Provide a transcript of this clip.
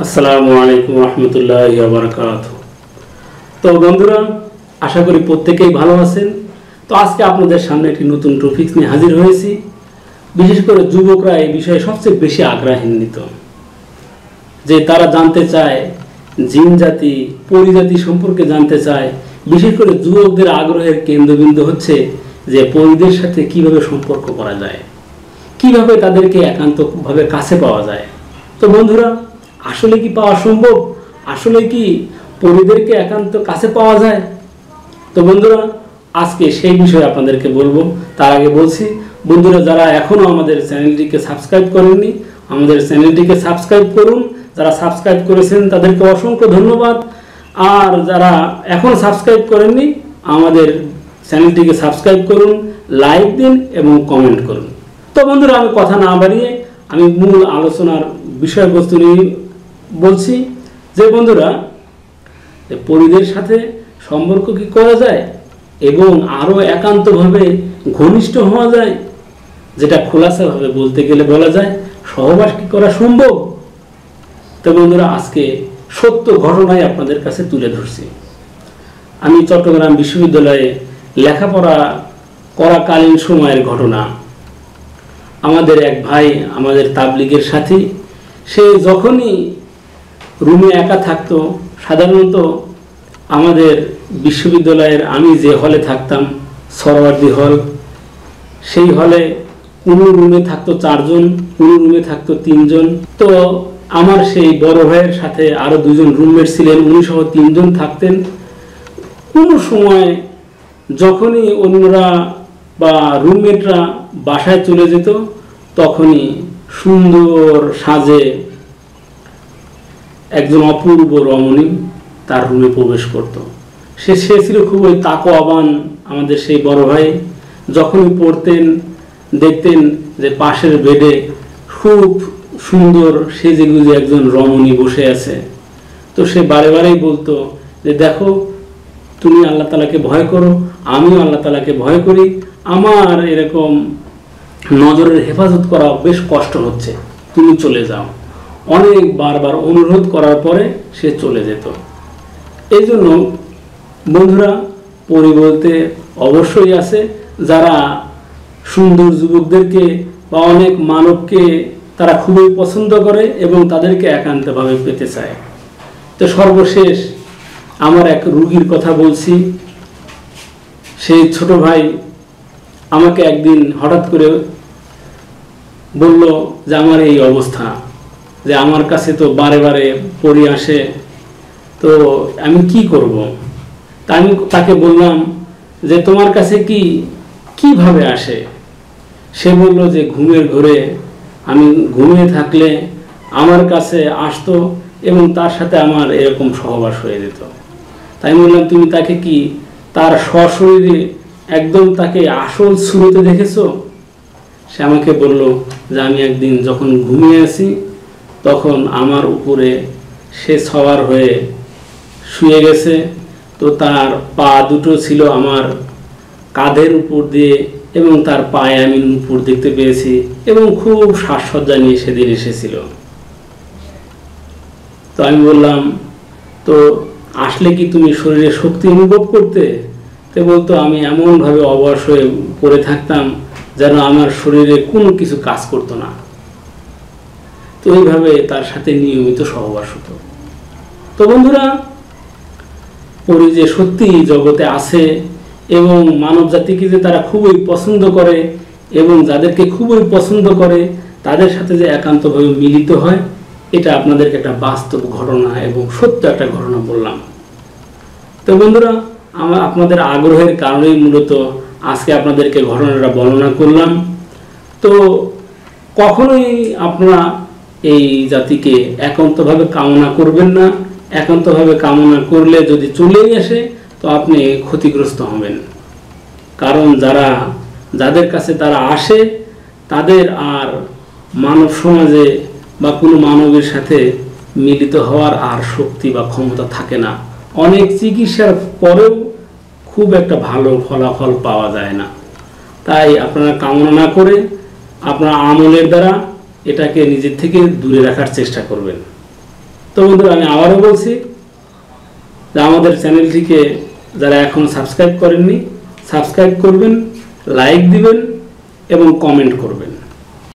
আসসালামু আলাইকুম রহমতুল্লাহি ওয়া বারাকাতুহু। তো বন্ধুরা, আশা করি প্রত্যেকেই ভালো আছেন। তো আজকে আপনাদের সামনে একটি নতুন টপিক নিয়ে হাজির হয়েছি। বিশেষ করে যুবকরা এই বিষয়ে সবচেয়ে বেশি আগ্রহান্বিত, যে তারা জানতে চায় জিন জাতি, পরিজাতি সম্পর্কে জানতে চায়। বিশেষ করে যুবকদের আগ্রহের কেন্দ্রবিন্দু হচ্ছে যে পরিদের সাথে কিভাবে সম্পর্ক করা যায়, কিভাবে তাদেরকে একান্তভাবে কাছে পাওয়া যায়। তো বন্ধুরা, আসলে কি পাওয়া সম্ভব? আসলে কি পরিদেরকে একান্ত কাছে পাওয়া যায়? তো বন্ধুরা, আজকে সেই বিষয়ে আপনাদেরকে বলবো। তার আগে বলছি, বন্ধুরা যারা এখনো আমাদের চ্যানেলটিকে সাবস্ক্রাইব করেননি, আমাদের চ্যানেলটিকে সাবস্ক্রাইব করুন। যারা সাবস্ক্রাইব করেছেন তাদেরকে অসংখ্য ধন্যবাদ। আর যারা এখনো সাবস্ক্রাইব করেননি, আমাদের চ্যানেলটিকে সাবস্ক্রাইব করুন, লাইক দিন এবং কমেন্ট করুন। তো বন্ধুরা, আমি কথা না বাড়িয়ে আমি মূল আলোচনার বিষয়বস্তু নিয়ে বলছি যে বন্ধুরা, পরিদের সাথে সম্পর্ক কি করা যায় এবং আরও একান্তভাবে ঘনিষ্ঠ হওয়া যায়, যেটা খোলাসাভাবে বলতে গেলে বলা যায় সহবাস কি করা সম্ভব। তো বন্ধুরা, আজকে সত্য ঘটনাই আপনাদের কাছে তুলে ধরছি। আমি চট্টগ্রাম বিশ্ববিদ্যালয়ে লেখাপড়া করাকালীন সময়ের ঘটনা। আমাদের এক ভাই, আমাদের তাবলিগের সাথী, সে যখনই রুমে একা থাকতো, সাধারণত আমাদের বিশ্ববিদ্যালয়ের আমি যে হলে থাকতাম, সরওয়ার্দী হল, সেই হলে কোনো রুমে থাকতো 4 জন, কোনো রুমে থাকতো 3 জন। তো আমার সেই বড় ভাইয়ের সাথে আরও 2 জন রুমমেট ছিলেন, উনি সহ 3 জন থাকতেন। কোনো সময় যখনই অন্যরা বা রুমমেটরা বাসায় চলে যেত, তখনই সুন্দর সাজে একজন অপূর্ব রমণী তার রুমে প্রবেশ করত। সে ছিল খুবই তাকওয়াবান আমাদের সেই বড় ভাই। যখনই পড়তেন, দেখতেন যে পাশের বেডে খুব সুন্দর সেজে গুজে একজন রমণী বসে আছে। তো সে বারে বারেই বলতো যে, দেখো, তুমি আল্লাহ তাআলাকে ভয় করো, আমিও আল্লাহ তাআলাকে ভয় করি, আমার এরকম নজরের হেফাজত করা বেশ কষ্ট হচ্ছে, তুমি চলে যাও। অনেক বারবার অনুরোধ করার পরে সে চলে যেত। এই জন্য বন্ধুরা, পরি বলতে অবশ্যই আছে যারা সুন্দর যুবকদেরকে বা অনেক মানবকে তারা খুবই পছন্দ করে এবং তাদেরকে একান্তভাবে পেতে চায়। তো সর্বশেষ আমার এক রুগীর কথা বলছি। সেই ছোট ভাই আমাকে একদিন হঠাৎ করে বলল যে আমার এই অবস্থা, যে আমার কাছে তো বারে বারে পরি আসে, তো আমি কি করব। তা আমি তাকে বললাম যে তোমার কাছে কিভাবে আসে। সে বলল যে ঘুমের ঘোরে আমি ঘুমিয়ে থাকলে আমার কাছে আসতো এবং তার সাথে আমার এরকম সহবাস হয়ে যেত। তাই বললাম, তুমি তাকে কি তার সশরীরে একদম তাকে আসল ছুঁতে দেখেছো? সে আমাকে বলল যে আমি একদিন যখন ঘুমিয়ে আছি, তখন আমার উপরে সে সওয়ার হয়ে শুয়ে গেছে। তো তার পা দুটো ছিল আমার কাঁধের উপর দিয়ে এবং তার পায়ে আমি নূপুর দেখতে পেয়েছি এবং খুব সাজসজ্জা নিয়ে সেদিন এসেছিল। তো আমি বললাম, তো আসলে কি তুমি শরীরে শক্তি অনুভব করতে? তো বলতো, আমি এমনভাবে অবশ হয়ে পড়ে থাকতাম যেন আমার শরীরে কোনো কিছু কাজ করতো না। তো এইভাবে তার সাথে নিয়মিত সহবাস হতো। তো বন্ধুরা, পরি যে সত্যি জগতে আছে এবং মানব জাতিকে যে তারা খুবই পছন্দ করে এবং যাদেরকে খুবই পছন্দ করে তাদের সাথে যে একান্তভাবে মিলিত হয়, এটা আপনাদেরকে একটা বাস্তব ঘটনা এবং সত্য একটা ঘটনা বললাম। তো বন্ধুরা, আমার আপনাদের আগ্রহের কারণেই মূলত আজকে আপনাদেরকে ঘটনাটা বর্ণনা করলাম। তো কখনোই আপনারা এই জাতিকে একান্তভাবে কামনা করবেন না। একান্তভাবে কামনা করলে যদি চলেই আসে, তো আপনি ক্ষতিগ্রস্ত হবেন। কারণ যাদের কাছে তারা আসে, তাদের আর মানব সমাজে বা কোনো মানবের সাথে মিলিত হওয়ার আর শক্তি বা ক্ষমতা থাকে না। অনেক চিকিৎসার পরেও খুব একটা ভালো ফলাফল পাওয়া যায় না। তাই আপনারা কামনা না করে আপনার আমলের দ্বারা এটাকে নিজের থেকে দূরে রাখার চেষ্টা করবেন। তো বন্ধুরা, আমি আবারও বলছি যে আমাদের চ্যানেলটিকে যারা এখনও সাবস্ক্রাইব করেননি, সাবস্ক্রাইব করবেন, লাইক দিবেন এবং কমেন্ট করবেন।